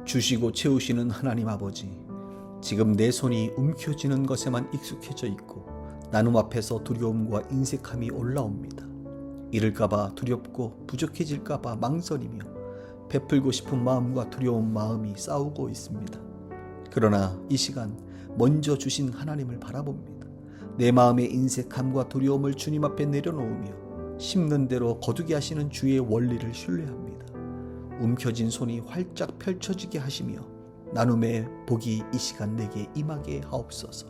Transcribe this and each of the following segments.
주시고 채우시는 하나님 아버지, 지금 내 손이 움켜쥐는 것에만 익숙해져 있고 나눔 앞에서 두려움과 인색함이 올라옵니다. 잃을까봐 두렵고 부족해질까봐 망설이며 베풀고 싶은 마음과 두려운 마음이 싸우고 있습니다. 그러나 이 시간 먼저 주신 하나님을 바라봅니다. 내 마음의 인색함과 두려움을 주님 앞에 내려놓으며 심는 대로 거두게 하시는 주의 원리를 신뢰합니다. 움켜진 손이 활짝 펼쳐지게 하시며 나눔의 복이 이 시간 내게 임하게 하옵소서.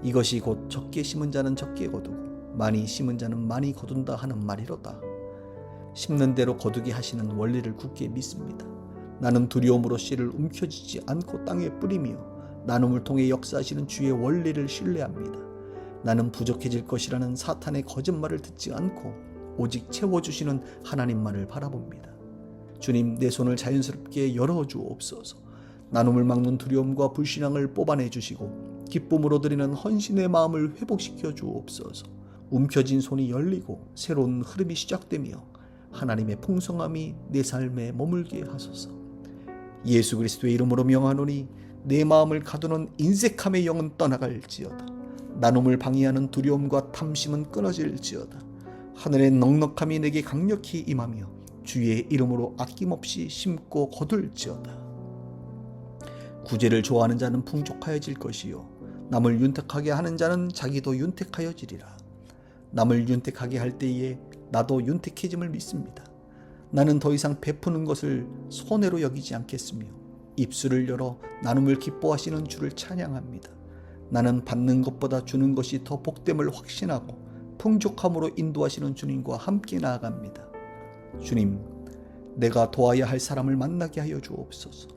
이것이 곧 적게 심은 자는 적게 거두고 많이 심은 자는 많이 거둔다 하는 말이로다. 심는 대로 거두게 하시는 원리를 굳게 믿습니다. 나는 두려움으로 씨를 움켜쥐지 않고 땅에 뿌리며 나눔을 통해 역사하시는 주의 원리를 신뢰합니다. 나는 부족해질 것이라는 사탄의 거짓말을 듣지 않고 오직 채워주시는 하나님만을 바라봅니다. 주님, 내 손을 자연스럽게 열어주옵소서. 나눔을 막는 두려움과 불신앙을 뽑아내 주시고 기쁨으로 드리는 헌신의 마음을 회복시켜 주옵소서. 움켜진 손이 열리고 새로운 흐름이 시작되며 하나님의 풍성함이 내 삶에 머물게 하소서. 예수 그리스도의 이름으로 명하노니 내 마음을 가두는 인색함의 영은 떠나갈지어다. 나눔을 방해하는 두려움과 탐심은 끊어질지어다. 하늘의 넉넉함이 내게 강력히 임하며 주의 이름으로 아낌없이 심고 거둘지어다. 구제를 좋아하는 자는 풍족하여질 것이요 남을 윤택하게 하는 자는 자기도 윤택하여지리라. 남을 윤택하게 할 때에 나도 윤택해짐을 믿습니다. 나는 더 이상 베푸는 것을 손해로 여기지 않겠으며 입술을 열어 나눔을 기뻐하시는 주를 찬양합니다. 나는 받는 것보다 주는 것이 더 복됨을 확신하고 풍족함으로 인도하시는 주님과 함께 나아갑니다. 주님, 내가 도와야 할 사람을 만나게 하여 주옵소서.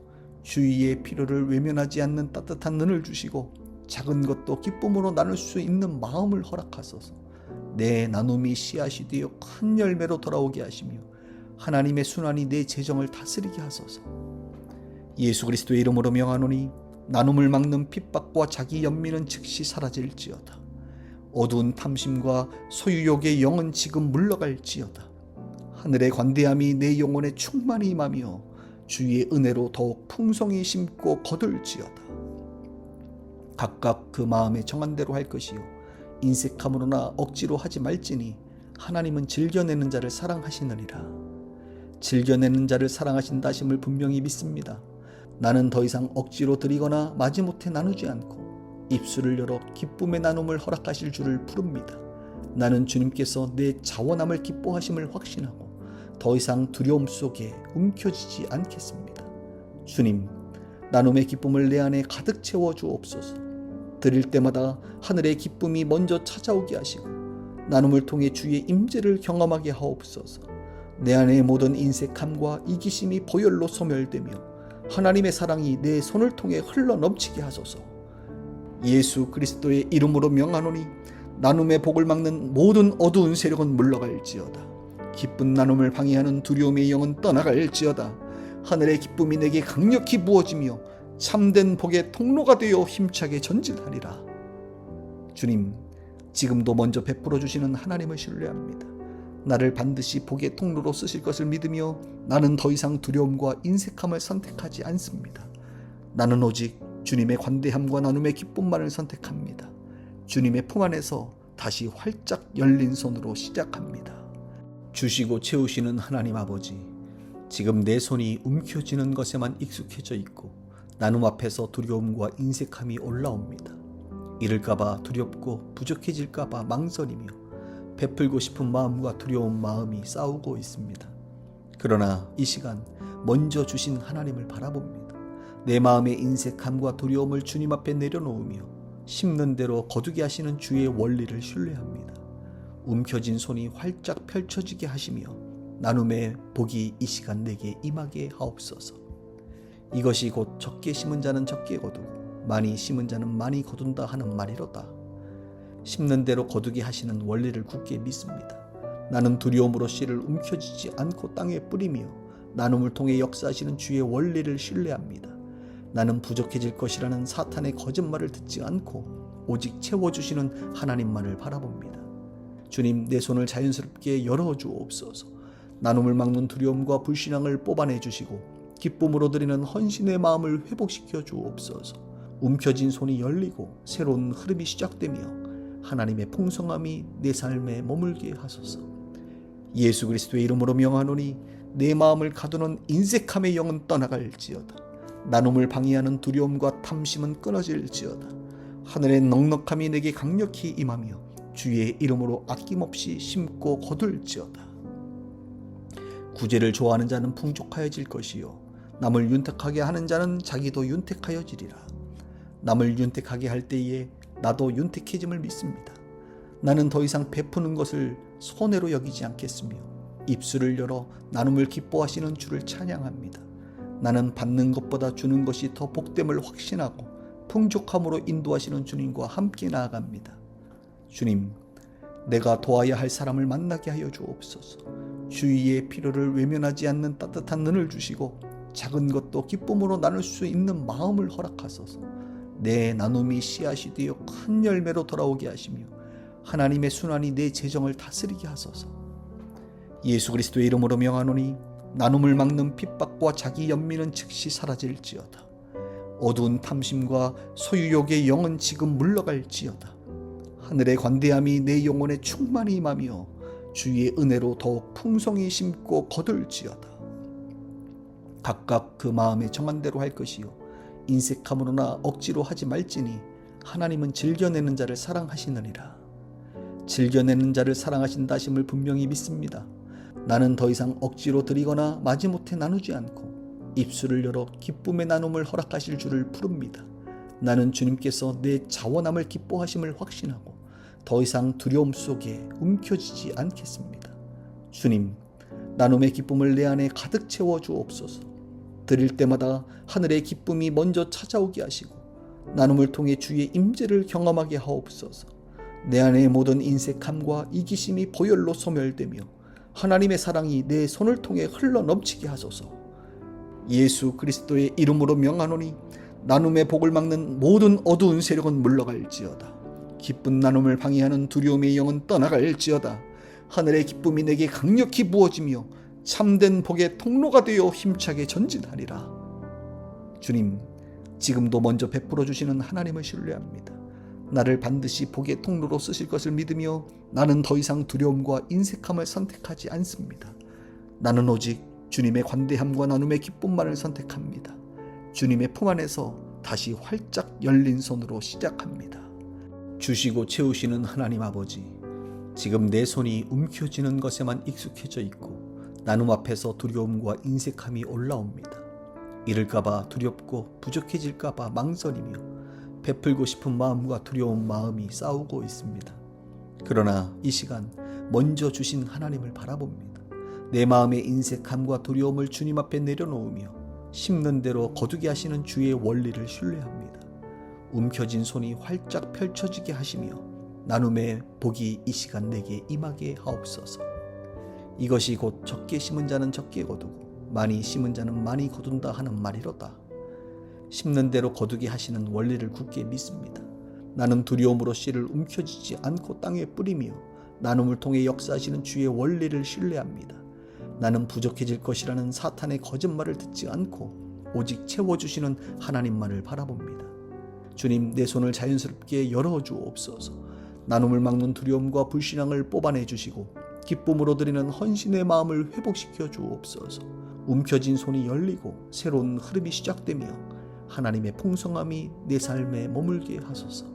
주위의 필요를 외면하지 않는 따뜻한 눈을 주시고 작은 것도 기쁨으로 나눌 수 있는 마음을 허락하소서. 내 나눔이 씨앗이 되어 큰 열매로 돌아오게 하시며 하나님의 순환이 내 재정을 다스리게 하소서. 예수 그리스도의 이름으로 명하노니 나눔을 막는 핍박과 자기 연민은 즉시 사라질지어다. 어두운 탐심과 소유욕의 영은 지금 물러갈지어다. 하늘의 관대함이 내 영혼에 충만히 임하며 주의 은혜로 더욱 풍성히 심고 거둘지어다. 각각 그 마음에 정한 대로 할 것이요 인색함으로나 억지로 하지 말지니 하나님은 즐겨내는 자를 사랑하시느니라. 즐겨내는 자를 사랑하신다 하심을 분명히 믿습니다. 나는 더 이상 억지로 드리거나 마지못해 나누지 않고 입술을 열어 기쁨의 나눔을 허락하실 주를 부릅니다. 나는 주님께서 내 자원함을 기뻐하심을 확신하고 더 이상 두려움 속에 움켜쥐지 않겠습니다. 주님, 나눔의 기쁨을 내 안에 가득 채워 주옵소서. 드릴 때마다 하늘의 기쁨이 먼저 찾아오게 하시고 나눔을 통해 주의 임재를 경험하게 하옵소서. 내 안의 모든 인색함과 이기심이 보혈로 소멸되며 하나님의 사랑이 내 손을 통해 흘러 넘치게 하소서. 예수 그리스도의 이름으로 명하노니 나눔의 복을 막는 모든 어두운 세력은 물러갈지어다. 기쁜 나눔을 방해하는 두려움의 영은 떠나갈지어다. 하늘의 기쁨이 내게 강력히 부어지며 참된 복의 통로가 되어 힘차게 전진하리라. 주님, 지금도 먼저 베풀어 주시는 하나님을 신뢰합니다. 나를 반드시 복의 통로로 쓰실 것을 믿으며 나는 더 이상 두려움과 인색함을 선택하지 않습니다. 나는 오직 주님의 관대함과 나눔의 기쁨만을 선택합니다. 주님의 품 안에서 다시 활짝 열린 손으로 시작합니다. 주시고 채우시는 하나님 아버지, 지금 내 손이 움켜쥐는 것에만 익숙해져 있고 나눔 앞에서 두려움과 인색함이 올라옵니다. 잃을까봐 두렵고 부족해질까봐 망설이며 베풀고 싶은 마음과 두려운 마음이 싸우고 있습니다. 그러나 이 시간 먼저 주신 하나님을 바라봅니다. 내 마음의 인색함과 두려움을 주님 앞에 내려놓으며 심는 대로 거두게 하시는 주의 원리를 신뢰합니다. 움켜진 손이 활짝 펼쳐지게 하시며 나눔의 복이 이 시간 내게 임하게 하옵소서. 이것이 곧 적게 심은 자는 적게 거두고 많이 심은 자는 많이 거둔다 하는 말이로다. 심는 대로 거두게 하시는 원리를 굳게 믿습니다. 나는 두려움으로 씨를 움켜쥐지 않고 땅에 뿌리며 나눔을 통해 역사하시는 주의 원리를 신뢰합니다. 나는 부족해질 것이라는 사탄의 거짓말을 듣지 않고 오직 채워주시는 하나님만을 바라봅니다. 주님, 내 손을 자연스럽게 열어주옵소서. 나눔을 막는 두려움과 불신앙을 뽑아내 주시고 기쁨으로 드리는 헌신의 마음을 회복시켜 주옵소서. 움켜진 손이 열리고 새로운 흐름이 시작되며 하나님의 풍성함이 내 삶에 머물게 하소서. 예수 그리스도의 이름으로 명하노니 내 마음을 가두는 인색함의 영은 떠나갈지어다. 나눔을 방해하는 두려움과 탐심은 끊어질지어다. 하늘의 넉넉함이 내게 강력히 임하며 주의 이름으로 아낌없이 심고 거둘지어다. 구제를 좋아하는 자는 풍족하여질 것이요 남을 윤택하게 하는 자는 자기도 윤택하여지리라. 남을 윤택하게 할 때에 나도 윤택해짐을 믿습니다. 나는 더 이상 베푸는 것을 손해로 여기지 않겠으며 입술을 열어 나눔을 기뻐하시는 주를 찬양합니다. 나는 받는 것보다 주는 것이 더 복됨을 확신하고 풍족함으로 인도하시는 주님과 함께 나아갑니다. 주님, 내가 도와야 할 사람을 만나게 하여 주옵소서. 주위의 필요를 외면하지 않는 따뜻한 눈을 주시고 작은 것도 기쁨으로 나눌 수 있는 마음을 허락하소서. 내 나눔이 씨앗이 되어 큰 열매로 돌아오게 하시며 하나님의 순환이 내 재정을 다스리게 하소서. 예수 그리스도의 이름으로 명하노니 나눔을 막는 핍박과 자기 연민은 즉시 사라질지어다. 어두운 탐심과 소유욕의 영은 지금 물러갈지어다. 하늘의 관대함이 내 영혼에 충만히 임하며 주의 은혜로 더욱 풍성히 심고 거둘지어다. 각각 그 마음에 정한 대로 할 것이요 인색함으로나 억지로 하지 말지니 하나님은 즐겨내는 자를 사랑하시느니라. 즐겨내는 자를 사랑하신다 하심을 분명히 믿습니다. 나는 더 이상 억지로 드리거나 마지못해 나누지 않고 입술을 열어 기쁨의 나눔을 허락하실 줄을 부릅니다. 나는 주님께서 내 자원함을 기뻐하심을 확신하고 더 이상 두려움 속에 움켜쥐지 않겠습니다. 주님, 나눔의 기쁨을 내 안에 가득 채워 주옵소서. 드릴 때마다 하늘의 기쁨이 먼저 찾아오게 하시고 나눔을 통해 주의 임재를 경험하게 하옵소서. 내 안의 모든 인색함과 이기심이 보혈로 소멸되며 하나님의 사랑이 내 손을 통해 흘러 넘치게 하소서. 예수 그리스도의 이름으로 명하노니 나눔의 복을 막는 모든 어두운 세력은 물러갈지어다. 기쁜 나눔을 방해하는 두려움의 영은 떠나갈지어다. 하늘의 기쁨이 내게 강력히 부어지며 참된 복의 통로가 되어 힘차게 전진하리라. 주님, 지금도 먼저 베풀어 주시는 하나님을 신뢰합니다. 나를 반드시 복의 통로로 쓰실 것을 믿으며 나는 더 이상 두려움과 인색함을 선택하지 않습니다. 나는 오직 주님의 관대함과 나눔의 기쁨만을 선택합니다. 주님의 품 안에서 다시 활짝 열린 손으로 시작합니다. 주시고 채우시는 하나님 아버지, 지금 내 손이 움켜쥐는 것에만 익숙해져 있고 나눔 앞에서 두려움과 인색함이 올라옵니다. 잃을까봐 두렵고 부족해질까봐 망설이며 베풀고 싶은 마음과 두려운 마음이 싸우고 있습니다. 그러나 이 시간 먼저 주신 하나님을 바라봅니다. 내 마음의 인색함과 두려움을 주님 앞에 내려놓으며 심는 대로 거두게 하시는 주의 원리를 신뢰합니다. 움켜진 손이 활짝 펼쳐지게 하시며 나눔의 복이 이 시간 내게 임하게 하옵소서. 이것이 곧 적게 심은 자는 적게 거두고 많이 심은 자는 많이 거둔다 하는 말이로다. 심는 대로 거두게 하시는 원리를 굳게 믿습니다. 나는 두려움으로 씨를 움켜쥐지 않고 땅에 뿌리며 나눔을 통해 역사하시는 주의 원리를 신뢰합니다. 나는 부족해질 것이라는 사탄의 거짓말을 듣지 않고 오직 채워주시는 하나님만을 바라봅니다. 주님, 내 손을 자연스럽게 열어주옵소서. 나눔을 막는 두려움과 불신앙을 뽑아내 주시고 기쁨으로 드리는 헌신의 마음을 회복시켜 주옵소서. 움켜진 손이 열리고 새로운 흐름이 시작되며 하나님의 풍성함이 내 삶에 머물게 하소서.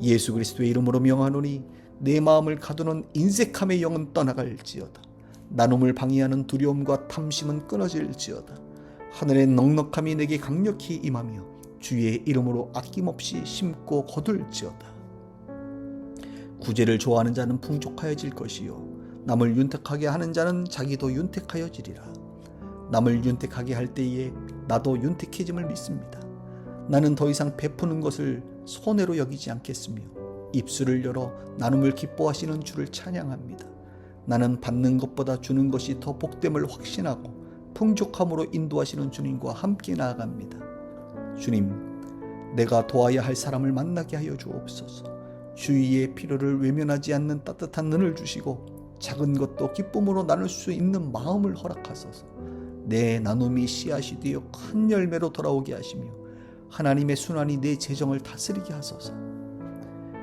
예수 그리스도의 이름으로 명하노니 내 마음을 가두는 인색함의 영은 떠나갈지어다. 나눔을 방해하는 두려움과 탐심은 끊어질지어다. 하늘의 넉넉함이 내게 강력히 임하며 주의 이름으로 아낌없이 심고 거둘지어다. 구제를 좋아하는 자는 풍족하여질 것이요 남을 윤택하게 하는 자는 자기도 윤택하여지리라. 남을 윤택하게 할 때에 나도 윤택해짐을 믿습니다. 나는 더 이상 베푸는 것을 손해로 여기지 않겠으며 입술을 열어 나눔을 기뻐하시는 주를 찬양합니다. 나는 받는 것보다 주는 것이 더 복됨을 확신하고 풍족함으로 인도하시는 주님과 함께 나아갑니다. 주님, 내가 도와야 할 사람을 만나게 하여 주옵소서. 주위의 필요를 외면하지 않는 따뜻한 눈을 주시고 작은 것도 기쁨으로 나눌 수 있는 마음을 허락하소서. 내 나눔이 씨앗이 되어 큰 열매로 돌아오게 하시며 하나님의 순환이 내 재정을 다스리게 하소서.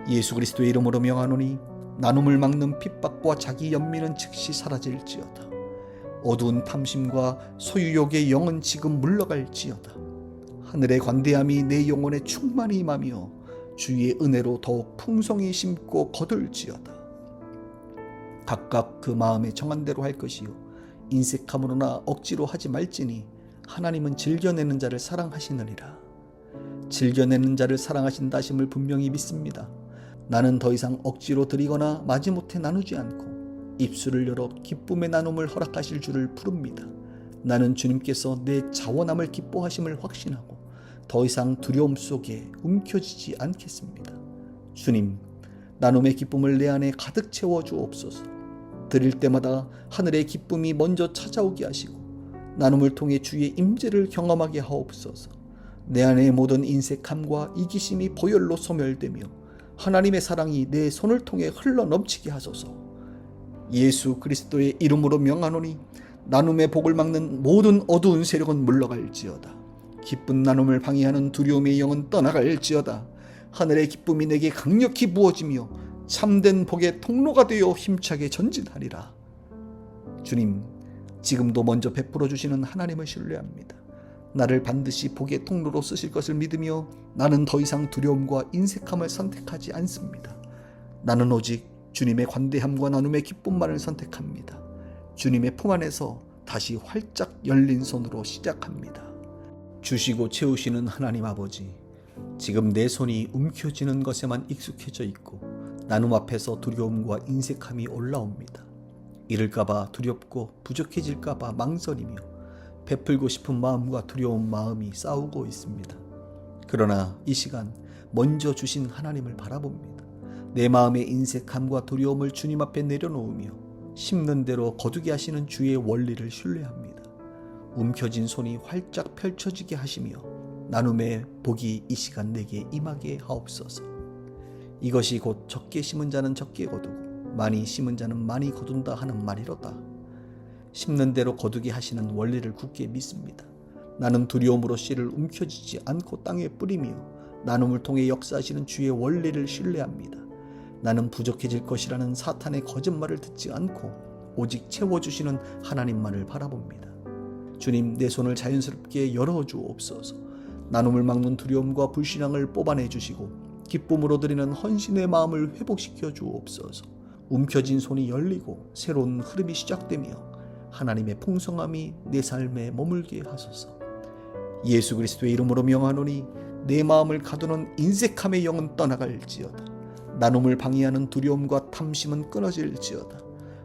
예수 그리스도의 이름으로 명하노니 나눔을 막는 핍박과 자기 연민은 즉시 사라질지어다. 어두운 탐심과 소유욕의 영은 지금 물러갈지어다. 하늘의 관대함이 내 영혼에 충만히 임하며 주의 은혜로 더욱 풍성히 심고 거둘지어다. 각각 그 마음에 정한 대로 할 것이요 인색함으로나 억지로 하지 말지니 하나님은 즐겨내는 자를 사랑하시느니라. 즐겨내는 자를 사랑하신다 하심을 분명히 믿습니다. 나는 더 이상 억지로 드리거나 마지못해 나누지 않고 입술을 열어 기쁨의 나눔을 허락하실 줄을 부릅니다. 나는 주님께서 내 자원함을 기뻐하심을 확신하고 더 이상 두려움 속에 움켜쥐지 않겠습니다. 주님, 나눔의 기쁨을 내 안에 가득 채워주옵소서. 드릴 때마다 하늘의 기쁨이 먼저 찾아오게 하시고 나눔을 통해 주의 임재를 경험하게 하옵소서. 내 안의 모든 인색함과 이기심이 보혈로 소멸되며 하나님의 사랑이 내 손을 통해 흘러 넘치게 하소서. 예수 그리스도의 이름으로 명하노니 나눔의 복을 막는 모든 어두운 세력은 물러갈지어다. 기쁜 나눔을 방해하는 두려움의 영은 떠나갈지어다. 하늘의 기쁨이 내게 강력히 부어지며 참된 복의 통로가 되어 힘차게 전진하리라. 주님, 지금도 먼저 베풀어 주시는 하나님을 신뢰합니다. 나를 반드시 복의 통로로 쓰실 것을 믿으며 나는 더 이상 두려움과 인색함을 선택하지 않습니다. 나는 오직 주님의 관대함과 나눔의 기쁨만을 선택합니다. 주님의 품 안에서 다시 활짝 열린 손으로 시작합니다. 주시고 채우시는 하나님 아버지, 지금 내 손이 움켜쥐는 것에만 익숙해져 있고 나눔 앞에서 두려움과 인색함이 올라옵니다. 잃을까봐 두렵고 부족해질까봐 망설이며 베풀고 싶은 마음과 두려운 마음이 싸우고 있습니다. 그러나 이 시간 먼저 주신 하나님을 바라봅니다. 내 마음의 인색함과 두려움을 주님 앞에 내려놓으며 심는 대로 거두게 하시는 주의 원리를 신뢰합니다. 움켜진 손이 활짝 펼쳐지게 하시며 나눔의 복이 이 시간 내게 임하게 하옵소서. 이것이 곧 적게 심은 자는 적게 거두고 많이 심은 자는 많이 거둔다 하는 말이로다. 심는 대로 거두게 하시는 원리를 굳게 믿습니다. 나는 두려움으로 씨를 움켜쥐지 않고 땅에 뿌리며 나눔을 통해 역사하시는 주의 원리를 신뢰합니다. 나는 부족해질 것이라는 사탄의 거짓말을 듣지 않고 오직 채워주시는 하나님만을 바라봅니다. 주님, 내 손을 자연스럽게 열어주옵소서. 나눔을 막는 두려움과 불신앙을 뽑아내 주시고 기쁨으로 드리는 헌신의 마음을 회복시켜 주옵소서. 움켜진 손이 열리고 새로운 흐름이 시작되며 하나님의 풍성함이 내 삶에 머물게 하소서. 예수 그리스도의 이름으로 명하노니 내 마음을 가두는 인색함의 영은 떠나갈지어다. 나눔을 방해하는 두려움과 탐심은 끊어질지어다.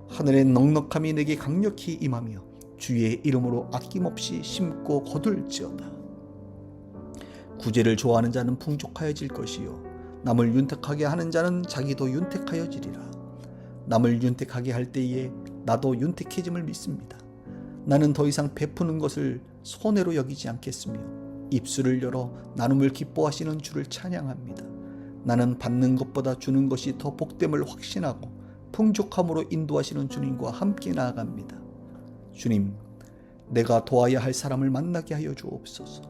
하늘의 넉넉함이 내게 강력히 임하며 주의 이름으로 아낌없이 심고 거둘지어다. 구제를 좋아하는 자는 풍족하여질 것이요 남을 윤택하게 하는 자는 자기도 윤택하여지리라. 남을 윤택하게 할 때에 나도 윤택해짐을 믿습니다. 나는 더 이상 베푸는 것을 손해로 여기지 않겠으며 입술을 열어 나눔을 기뻐하시는 주를 찬양합니다. 나는 받는 것보다 주는 것이 더 복됨을 확신하고 풍족함으로 인도하시는 주님과 함께 나아갑니다. 주님, 내가 도와야 할 사람을 만나게 하여 주옵소서.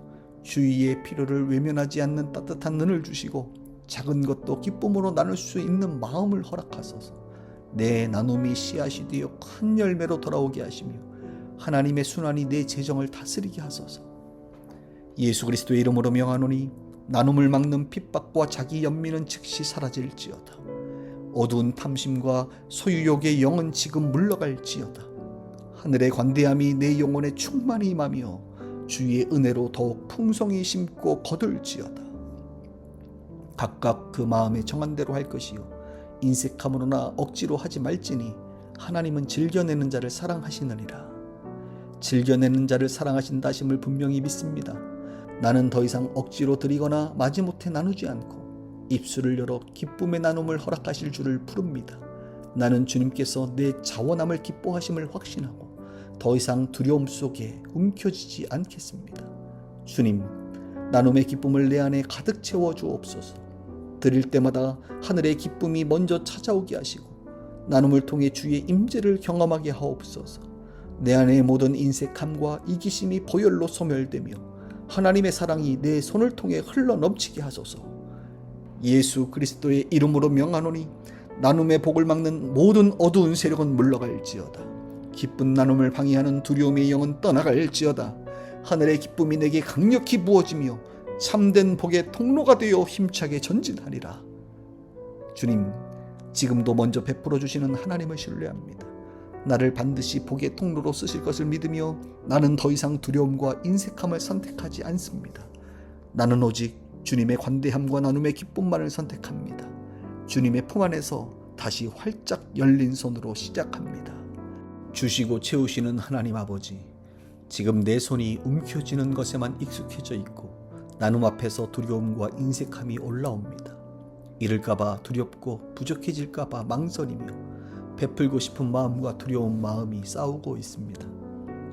주위의 필요를 외면하지 않는 따뜻한 눈을 주시고 작은 것도 기쁨으로 나눌 수 있는 마음을 허락하소서. 내 나눔이 씨앗이 되어 큰 열매로 돌아오게 하시며 하나님의 순환이 내 재정을 다스리게 하소서. 예수 그리스도의 이름으로 명하노니 나눔을 막는 핍박과 자기 연민은 즉시 사라질지어다. 어두운 탐심과 소유욕의 영은 지금 물러갈지어다. 하늘의 관대함이 내 영혼에 충만히 임하며 주의 은혜로 더욱 풍성히 심고 거둘지어다. 각각 그 마음에 정한 대로 할 것이요 인색함으로나 억지로 하지 말지니 하나님은 즐겨내는 자를 사랑하시느니라. 즐겨내는 자를 사랑하신다 하심을 분명히 믿습니다. 나는 더 이상 억지로 드리거나 마지못해 나누지 않고 입술을 열어 기쁨의 나눔을 허락하실 줄을 부릅니다. 나는 주님께서 내 자원함을 기뻐하심을 확신하고 더 이상 두려움 속에 움켜쥐지 않겠습니다. 주님, 나눔의 기쁨을 내 안에 가득 채워 주옵소서. 드릴 때마다 하늘의 기쁨이 먼저 찾아오게 하시고 나눔을 통해 주의 임재를 경험하게 하옵소서. 내 안의 모든 인색함과 이기심이 보혈로 소멸되며 하나님의 사랑이 내 손을 통해 흘러넘치게 하소서. 예수 그리스도의 이름으로 명하노니 나눔의 복을 막는 모든 어두운 세력은 물러갈지어다. 기쁜 나눔을 방해하는 두려움의 영은 떠나갈지어다. 하늘의 기쁨이 내게 강력히 부어지며 참된 복의 통로가 되어 힘차게 전진하리라. 주님, 지금도 먼저 베풀어 주시는 하나님을 신뢰합니다. 나를 반드시 복의 통로로 쓰실 것을 믿으며 나는 더 이상 두려움과 인색함을 선택하지 않습니다. 나는 오직 주님의 관대함과 나눔의 기쁨만을 선택합니다. 주님의 품 안에서 다시 활짝 열린 손으로 시작합니다. 주시고 채우시는 하나님 아버지, 지금 내 손이 움켜쥐는 것에만 익숙해져 있고 나눔 앞에서 두려움과 인색함이 올라옵니다. 잃을까봐 두렵고 부족해질까봐 망설이며 베풀고 싶은 마음과 두려운 마음이 싸우고 있습니다.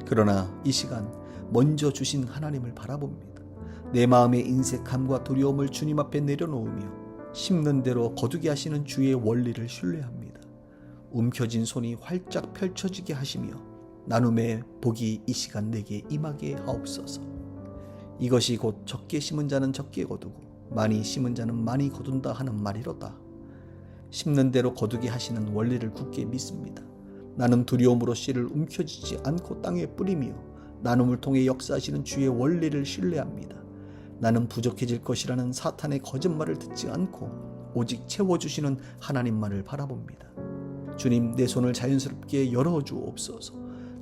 그러나 이 시간 먼저 주신 하나님을 바라봅니다. 내 마음의 인색함과 두려움을 주님 앞에 내려놓으며 심는 대로 거두게 하시는 주의 원리를 신뢰합니다. 움켜진 손이 활짝 펼쳐지게 하시며 나눔의 복이 이 시간 내게 임하게 하옵소서. 이것이 곧 적게 심은 자는 적게 거두고 많이 심은 자는 많이 거둔다 하는 말이로다. 심는 대로 거두게 하시는 원리를 굳게 믿습니다. 나는 두려움으로 씨를 움켜쥐지 않고 땅에 뿌리며 나눔을 통해 역사하시는 주의 원리를 신뢰합니다. 나는 부족해질 것이라는 사탄의 거짓말을 듣지 않고 오직 채워주시는 하나님만을 바라봅니다. 주님, 내 손을 자연스럽게 열어주옵소서.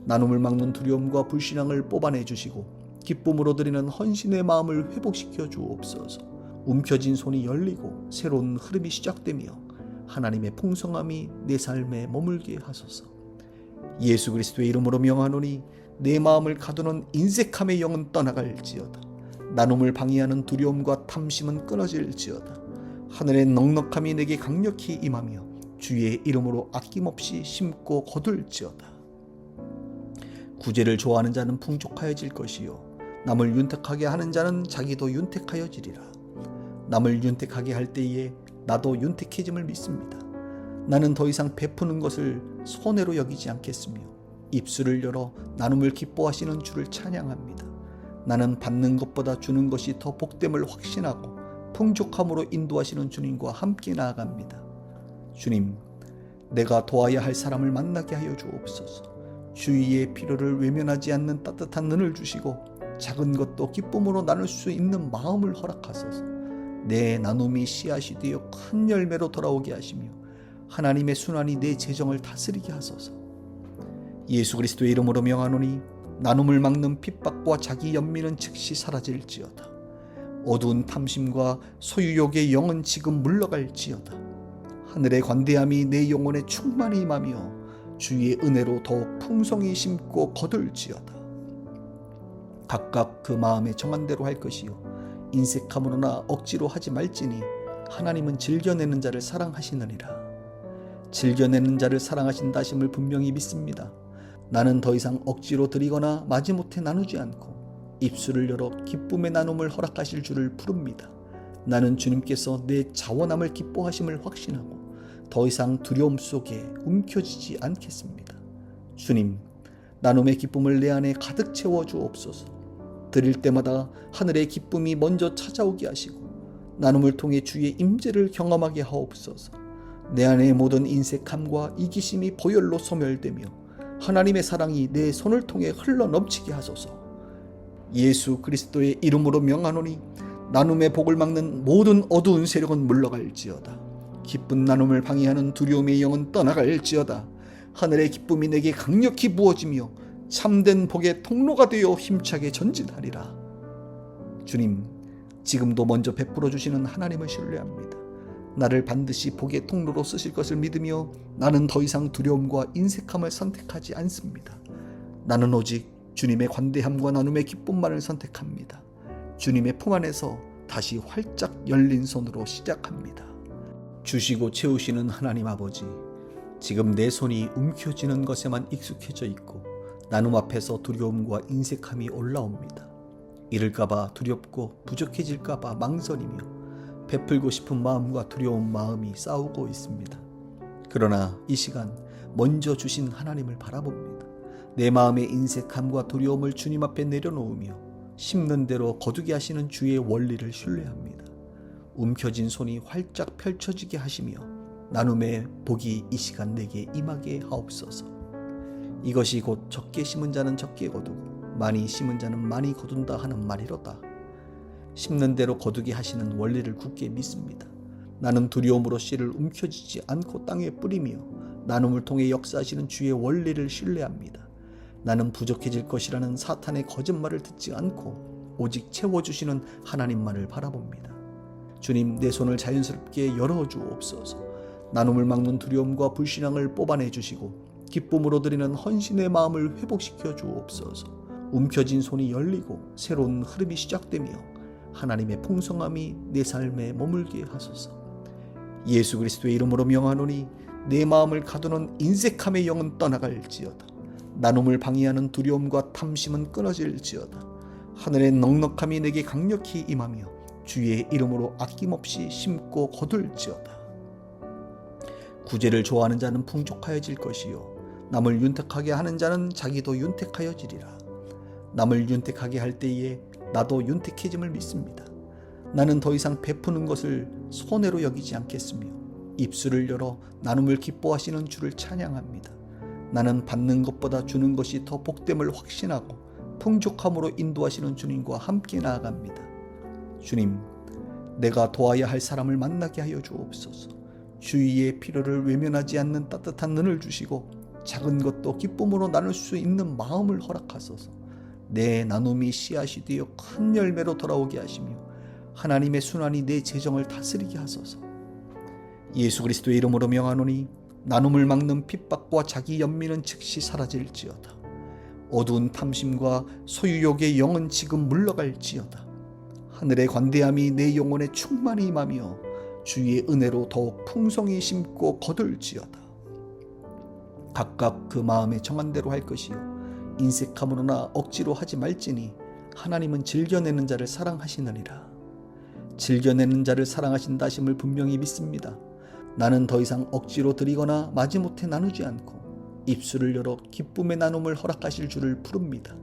나눔을 막는 두려움과 불신앙을 뽑아내 주시고 기쁨으로 드리는 헌신의 마음을 회복시켜 주옵소서. 움켜진 손이 열리고 새로운 흐름이 시작되며 하나님의 풍성함이 내 삶에 머물게 하소서. 예수 그리스도의 이름으로 명하노니 내 마음을 가두는 인색함의 영은 떠나갈지어다. 나눔을 방해하는 두려움과 탐심은 끊어질지어다. 하늘의 넉넉함이 내게 강력히 임하며 주의 이름으로 아낌없이 심고 거둘지어다. 구제를 좋아하는 자는 풍족하여질 것이요 남을 윤택하게 하는 자는 자기도 윤택하여지리라. 남을 윤택하게 할 때에 나도 윤택해짐을 믿습니다. 나는 더 이상 베푸는 것을 손해로 여기지 않겠으며 입술을 열어 나눔을 기뻐하시는 주를 찬양합니다. 나는 받는 것보다 주는 것이 더 복됨을 확신하고 풍족함으로 인도하시는 주님과 함께 나아갑니다. 주님, 내가 도와야 할 사람을 만나게 하여 주옵소서. 주위의 필요를 외면하지 않는 따뜻한 눈을 주시고 작은 것도 기쁨으로 나눌 수 있는 마음을 허락하소서. 내 나눔이 씨앗이 되어 큰 열매로 돌아오게 하시며 하나님의 순환이 내 재정을 다스리게 하소서. 예수 그리스도의 이름으로 명하노니 나눔을 막는 핍박과 자기 연민은 즉시 사라질지어다. 어두운 탐심과 소유욕의 영은 지금 물러갈지어다. 하늘의 관대함이 내 영혼에 충만히 임하며 주의 은혜로 더욱 풍성히 심고 거둘지어다. 각각 그 마음에 정한 대로 할 것이요 인색함으로나 억지로 하지 말지니 하나님은 즐겨내는 자를 사랑하시느니라. 즐겨내는 자를 사랑하신다 하심을 분명히 믿습니다. 나는 더 이상 억지로 드리거나 마지못해 나누지 않고 입술을 열어 기쁨의 나눔을 허락하실 주를 부릅니다. 나는 주님께서 내 자원함을 기뻐하심을 확신하고 더 이상 두려움 속에 움켜쥐지 않겠습니다. 주님, 나눔의 기쁨을 내 안에 가득 채워 주옵소서. 드릴 때마다 하늘의 기쁨이 먼저 찾아오게 하시고 나눔을 통해 주의 임재를 경험하게 하옵소서. 내 안의 모든 인색함과 이기심이 보혈로 소멸되며 하나님의 사랑이 내 손을 통해 흘러넘치게 하소서. 예수 그리스도의 이름으로 명하노니 나눔의 복을 막는 모든 어두운 세력은 물러갈지어다. 기쁜 나눔을 방해하는 두려움의 영은 떠나갈지어다. 하늘의 기쁨이 내게 강력히 부어지며 참된 복의 통로가 되어 힘차게 전진하리라. 주님, 지금도 먼저 베풀어 주시는 하나님을 신뢰합니다. 나를 반드시 복의 통로로 쓰실 것을 믿으며 나는 더 이상 두려움과 인색함을 선택하지 않습니다. 나는 오직 주님의 관대함과 나눔의 기쁨만을 선택합니다. 주님의 품 안에서 다시 활짝 열린 손으로 시작합니다. 주시고 채우시는 하나님 아버지, 지금 내 손이 움켜쥐는 것에만 익숙해져 있고 나눔 앞에서 두려움과 인색함이 올라옵니다. 잃을까봐 두렵고 부족해질까봐 망설이며 베풀고 싶은 마음과 두려운 마음이 싸우고 있습니다. 그러나 이 시간 먼저 주신 하나님을 바라봅니다. 내 마음의 인색함과 두려움을 주님 앞에 내려놓으며 심는 대로 거두게 하시는 주의 원리를 신뢰합니다. 움켜진 손이 활짝 펼쳐지게 하시며 나눔의 복이 이 시간 내게 임하게 하옵소서. 이것이 곧 적게 심은 자는 적게 거두고 많이 심은 자는 많이 거둔다 하는 말이로다. 심는 대로 거두게 하시는 원리를 굳게 믿습니다. 나는 두려움으로 씨를 움켜쥐지 않고 땅에 뿌리며 나눔을 통해 역사하시는 주의 원리를 신뢰합니다. 나는 부족해질 것이라는 사탄의 거짓말을 듣지 않고 오직 채워주시는 하나님만을 바라봅니다. 주님, 내 손을 자연스럽게 열어주옵소서. 나눔을 막는 두려움과 불신앙을 뽑아내 주시고 기쁨으로 드리는 헌신의 마음을 회복시켜 주옵소서. 움켜진 손이 열리고 새로운 흐름이 시작되며 하나님의 풍성함이 내 삶에 머물게 하소서. 예수 그리스도의 이름으로 명하노니 내 마음을 가두는 인색함의 영은 떠나갈지어다. 나눔을 방해하는 두려움과 탐심은 끊어질지어다. 하늘의 넉넉함이 내게 강력히 임하며 주의 이름으로 아낌없이 심고 거둘지어다. 구제를 좋아하는 자는 풍족하여질 것이요 남을 윤택하게 하는 자는 자기도 윤택하여지리라. 남을 윤택하게 할 때에 나도 윤택해짐을 믿습니다. 나는 더 이상 베푸는 것을 손해로 여기지 않겠으며 입술을 열어 나눔을 기뻐하시는 주를 찬양합니다. 나는 받는 것보다 주는 것이 더 복됨을 확신하고 풍족함으로 인도하시는 주님과 함께 나아갑니다. 주님, 내가 도와야 할 사람을 만나게 하여 주옵소서. 주위의 필요를 외면하지 않는 따뜻한 눈을 주시고 작은 것도 기쁨으로 나눌 수 있는 마음을 허락하소서. 내 나눔이 씨앗이 되어 큰 열매로 돌아오게 하시며 하나님의 순환이 내 재정을 다스리게 하소서. 예수 그리스도의 이름으로 명하노니 나눔을 막는 핍박과 자기 연민은 즉시 사라질지어다. 어두운 탐심과 소유욕의 영은 지금 물러갈지어다. 하늘의 관대함이 내 영혼에 충만히 임하며 주의 은혜로 더욱 풍성히 심고 거둘지어다. 각각 그 마음에 정한 대로 할 것이요 인색함으로나 억지로 하지 말지니 하나님은 즐겨내는 자를 사랑하시느니라. 즐겨내는 자를 사랑하신다 하심을 분명히 믿습니다. 나는 더 이상 억지로 드리거나 마지못해 나누지 않고 입술을 열어 기쁨의 나눔을 허락하실 주를 부릅니다.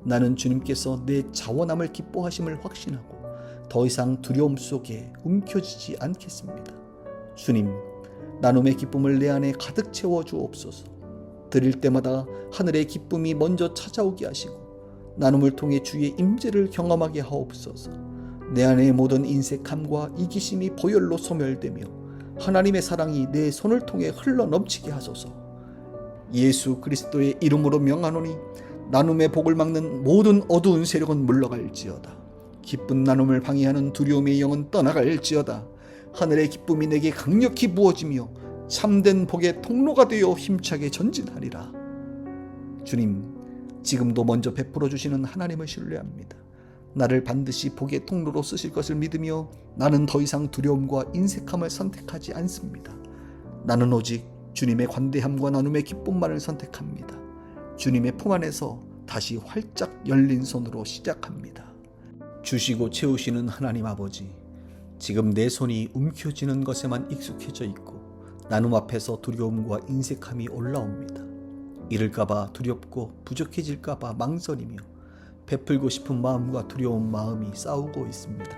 나는 주님께서 내 자원함을 기뻐하심을 확신하고 더 이상 두려움 속에 움켜쥐지 않겠습니다. 주님, 나눔의 기쁨을 내 안에 가득 채워 주옵소서. 드릴 때마다 하늘의 기쁨이 먼저 찾아오게 하시고 나눔을 통해 주의 임재를 경험하게 하옵소서. 내 안의 모든 인색함과 이기심이 보혈로 소멸되며 하나님의 사랑이 내 손을 통해 흘러 넘치게 하소서. 예수 그리스도의 이름으로 명하노니 나눔의 복을 막는 모든 어두운 세력은 물러갈지어다. 기쁜 나눔을 방해하는 두려움의 영은 떠나갈지어다. 하늘의 기쁨이 내게 강력히 부어지며 참된 복의 통로가 되어 힘차게 전진하리라. 주님, 지금도 먼저 베풀어 주시는 하나님을 신뢰합니다. 나를 반드시 복의 통로로 쓰실 것을 믿으며 나는 더 이상 두려움과 인색함을 선택하지 않습니다. 나는 오직 주님의 관대함과 나눔의 기쁨만을 선택합니다. 주님의 품 안에서 다시 활짝 열린 손으로 시작합니다. 주시고 채우시는 하나님 아버지, 지금 내 손이 움켜쥐는 것에만 익숙해져 있고 나눔 앞에서 두려움과 인색함이 올라옵니다. 잃을까봐 두렵고 부족해질까봐 망설이며 베풀고 싶은 마음과 두려운 마음이 싸우고 있습니다.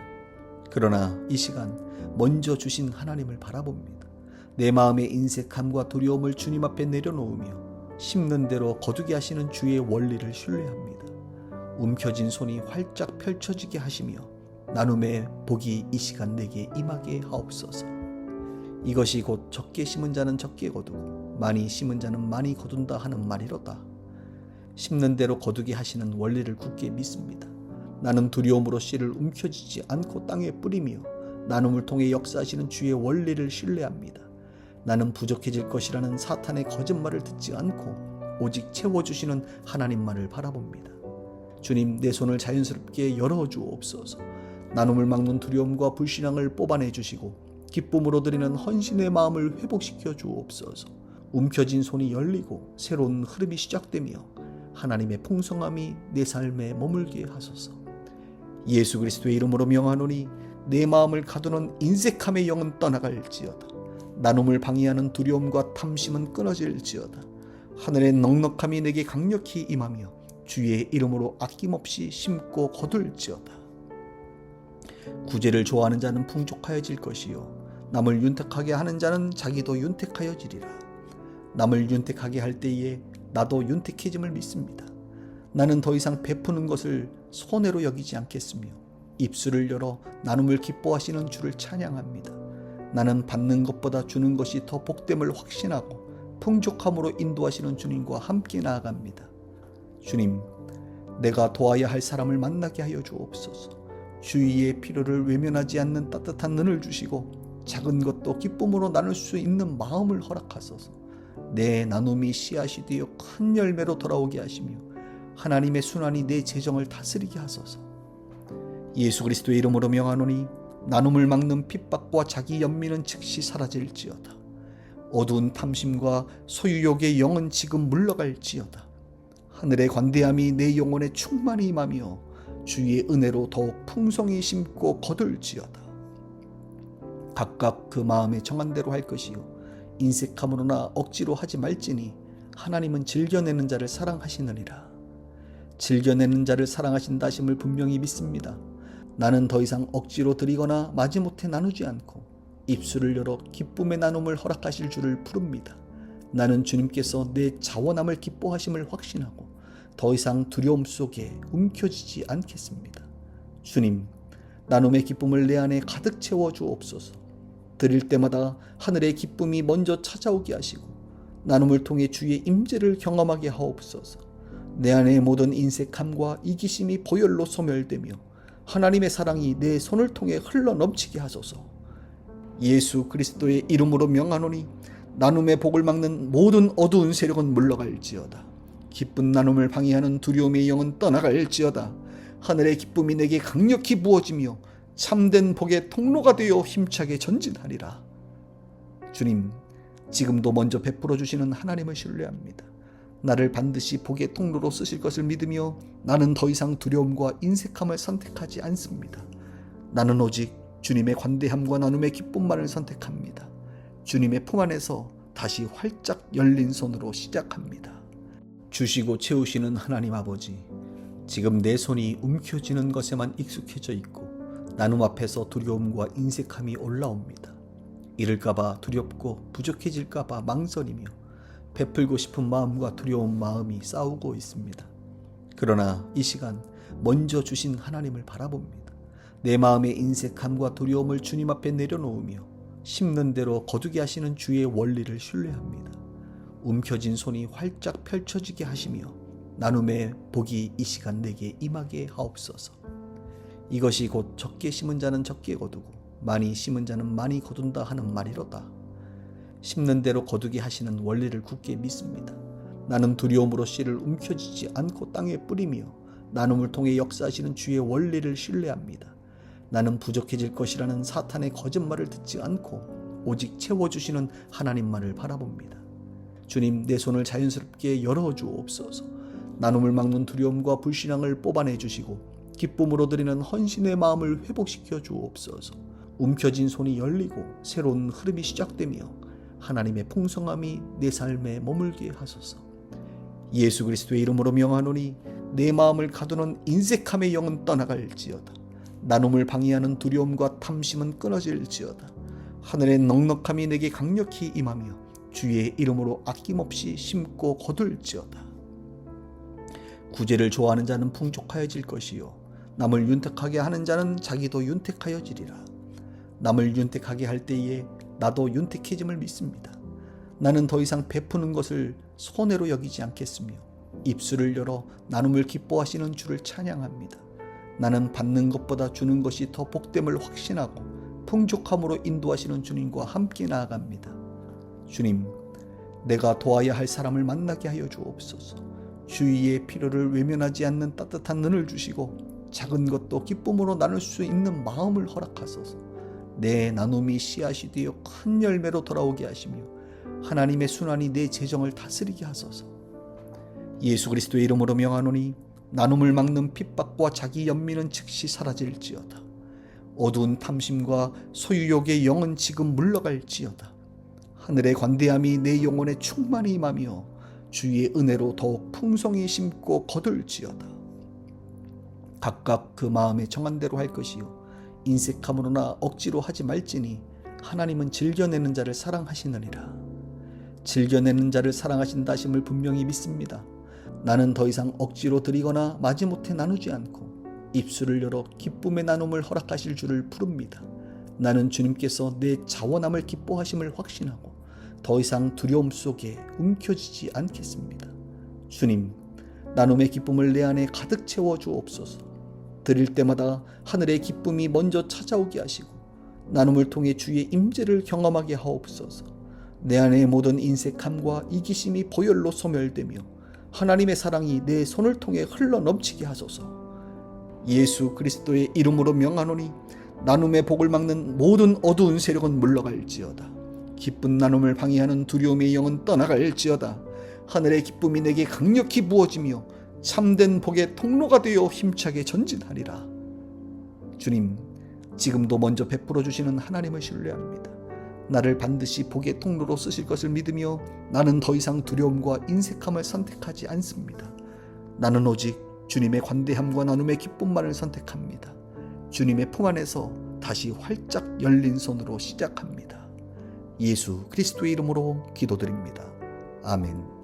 그러나 이 시간 먼저 주신 하나님을 바라봅니다. 내 마음의 인색함과 두려움을 주님 앞에 내려놓으며 심는 대로 거두게 하시는 주의 원리를 신뢰합니다. 움켜진 손이 활짝 펼쳐지게 하시며 나눔의 복이 이 시간 내게 임하게 하옵소서. 이것이 곧 적게 심은 자는 적게 거두고 많이 심은 자는 많이 거둔다 하는 말이로다. 심는 대로 거두게 하시는 원리를 굳게 믿습니다. 나는 두려움으로 씨를 움켜쥐지 않고 땅에 뿌리며 나눔을 통해 역사하시는 주의 원리를 신뢰합니다. 나는 부족해질 것이라는 사탄의 거짓말을 듣지 않고 오직 채워주시는 하나님만을 바라봅니다. 주님, 내 손을 자연스럽게 열어주옵소서. 나눔을 막는 두려움과 불신앙을 뽑아내 주시고 기쁨으로 드리는 헌신의 마음을 회복시켜 주옵소서. 움켜진 손이 열리고 새로운 흐름이 시작되며 하나님의 풍성함이 내 삶에 머물게 하소서. 예수 그리스도의 이름으로 명하노니 내 마음을 가두는 인색함의 영은 떠나갈지어다. 나눔을 방해하는 두려움과 탐심은 끊어질지어다. 하늘의 넉넉함이 내게 강력히 임하며 주의 이름으로 아낌없이 심고 거둘지어다. 구제를 좋아하는 자는 풍족하여질 것이요 남을 윤택하게 하는 자는 자기도 윤택하여지리라. 남을 윤택하게 할 때에 나도 윤택해짐을 믿습니다. 나는 더 이상 베푸는 것을 손해로 여기지 않겠으며 입술을 열어 나눔을 기뻐하시는 주를 찬양합니다. 나는 받는 것보다 주는 것이 더 복됨을 확신하고 풍족함으로 인도하시는 주님과 함께 나아갑니다. 주님, 내가 도와야 할 사람을 만나게 하여 주옵소서. 주위의 필요를 외면하지 않는 따뜻한 눈을 주시고 작은 것도 기쁨으로 나눌 수 있는 마음을 허락하소서. 내 나눔이 씨앗이 되어 큰 열매로 돌아오게 하시며 하나님의 순환이 내 재정을 다스리게 하소서. 예수 그리스도의 이름으로 명하노니 나눔을 막는 핍박과 자기 연민은 즉시 사라질지어다. 어두운 탐심과 소유욕의 영은 지금 물러갈지어다. 하늘의 관대함이 내 영혼에 충만히 임하며 주의 은혜로 더욱 풍성히 심고 거둘지어다. 각각 그 마음에 정한 대로 할 것이요 인색함으로나 억지로 하지 말지니 하나님은 즐겨내는 자를 사랑하시느니라. 즐겨내는 자를 사랑하신다 하심을 분명히 믿습니다. 나는 더 이상 억지로 드리거나 마지못해 나누지 않고 입술을 열어 기쁨의 나눔을 허락하실 줄을 부릅니다. 나는 주님께서 내 자원함을 기뻐하심을 확신하고 더 이상 두려움 속에 움켜쥐지 않겠습니다. 주님, 나눔의 기쁨을 내 안에 가득 채워 주옵소서. 드릴 때마다 하늘의 기쁨이 먼저 찾아오게 하시고 나눔을 통해 주의 임재를 경험하게 하옵소서. 내 안의 모든 인색함과 이기심이 보혈로 소멸되며 하나님의 사랑이 내 손을 통해 흘러넘치게 하소서. 예수 그리스도의 이름으로 명하노니 나눔의 복을 막는 모든 어두운 세력은 물러갈지어다. 기쁜 나눔을 방해하는 두려움의 영은 떠나갈지어다. 하늘의 기쁨이 내게 강력히 부어지며 참된 복의 통로가 되어 힘차게 전진하리라. 주님, 지금도 먼저 베풀어 주시는 하나님을 신뢰합니다. 나를 반드시 복의 통로로 쓰실 것을 믿으며 나는 더 이상 두려움과 인색함을 선택하지 않습니다. 나는 오직 주님의 관대함과 나눔의 기쁨만을 선택합니다. 주님의 품 안에서 다시 활짝 열린 손으로 시작합니다. 주시고 채우시는 하나님 아버지, 지금 내 손이 움켜쥐는 것에만 익숙해져 있고 나눔 앞에서 두려움과 인색함이 올라옵니다. 잃을까봐 두렵고 부족해질까봐 망설이며 베풀고 싶은 마음과 두려운 마음이 싸우고 있습니다. 그러나 이 시간 먼저 주신 하나님을 바라봅니다. 내 마음의 인색함과 두려움을 주님 앞에 내려놓으며 심는 대로 거두게 하시는 주의 원리를 신뢰합니다. 움켜진 손이 활짝 펼쳐지게 하시며 나눔의 복이 이 시간 내게 임하게 하옵소서. 이것이 곧 적게 심은 자는 적게 거두고 많이 심은 자는 많이 거둔다 하는 말이로다. 심는 대로 거두게 하시는 원리를 굳게 믿습니다. 나는 두려움으로 씨를 움켜쥐지 않고 땅에 뿌리며 나눔을 통해 역사하시는 주의 원리를 신뢰합니다. 나는 부족해질 것이라는 사탄의 거짓말을 듣지 않고 오직 채워주시는 하나님만을 바라봅니다. 주님, 내 손을 자연스럽게 열어주옵소서. 나눔을 막는 두려움과 불신앙을 뽑아내 주시고 기쁨으로 드리는 헌신의 마음을 회복시켜 주옵소서. 움켜진 손이 열리고 새로운 흐름이 시작되며 하나님의 풍성함이 내 삶에 머물게 하소서. 예수 그리스도의 이름으로 명하노니 내 마음을 가두는 인색함의 영은 떠나갈지어다. 나눔을 방해하는 두려움과 탐심은 끊어질지어다. 하늘의 넉넉함이 내게 강력히 임하며 주의 이름으로 아낌없이 심고 거둘지어다. 구제를 좋아하는 자는 풍족하여질 것이요 남을 윤택하게 하는 자는 자기도 윤택하여지리라. 남을 윤택하게 할 때에 나도 윤택해짐을 믿습니다. 나는 더 이상 베푸는 것을 손해로 여기지 않겠으며 입술을 열어 나눔을 기뻐하시는 주를 찬양합니다. 나는 받는 것보다 주는 것이 더 복됨을 확신하고 풍족함으로 인도하시는 주님과 함께 나아갑니다. 주님, 내가 도와야 할 사람을 만나게 하여 주옵소서. 주위의 필요를 외면하지 않는 따뜻한 눈을 주시고 작은 것도 기쁨으로 나눌 수 있는 마음을 허락하소서. 내 나눔이 씨앗이 되어 큰 열매로 돌아오게 하시며 하나님의 순환이 내 재정을 다스리게 하소서. 예수 그리스도의 이름으로 명하노니 나눔을 막는 핍박과 자기 연민은 즉시 사라질지어다. 어두운 탐심과 소유욕의 영은 지금 물러갈지어다. 하늘의 관대함이 내 영혼에 충만히 임하며 주의 은혜로 더욱 풍성히 심고 거둘지어다. 각각 그 마음에 정한 대로 할 것이요 인색함으로나 억지로 하지 말지니 하나님은 즐겨내는 자를 사랑하시느니라. 즐겨내는 자를 사랑하신다 하심을 분명히 믿습니다. 나는 더 이상 억지로 드리거나 마지못해 나누지 않고 입술을 열어 기쁨의 나눔을 허락하실 줄을 부릅니다. 나는 주님께서 내 자원함을 기뻐하심을 확신하고 더 이상 두려움 속에 움켜쥐지 않겠습니다. 주님, 나눔의 기쁨을 내 안에 가득 채워 주옵소서. 드릴 때마다 하늘의 기쁨이 먼저 찾아오게 하시고 나눔을 통해 주의 임재를 경험하게 하옵소서. 내 안의 모든 인색함과 이기심이 보혈로 소멸되며 하나님의 사랑이 내 손을 통해 흘러 넘치게 하소서. 예수 그리스도의 이름으로 명하노니 나눔의 복을 막는 모든 어두운 세력은 물러갈지어다. 기쁜 나눔을 방해하는 두려움의 영은 떠나갈지어다. 하늘의 기쁨이 내게 강력히 부어지며 참된 복의 통로가 되어 힘차게 전진하리라. 주님, 지금도 먼저 베풀어 주시는 하나님을 신뢰합니다. 나를 반드시 복의 통로로 쓰실 것을 믿으며 나는 더 이상 두려움과 인색함을 선택하지 않습니다. 나는 오직 주님의 관대함과 나눔의 기쁨만을 선택합니다. 주님의 품 안에서 다시 활짝 열린 손으로 시작합니다. 예수 그리스도의 이름으로 기도드립니다. 아멘.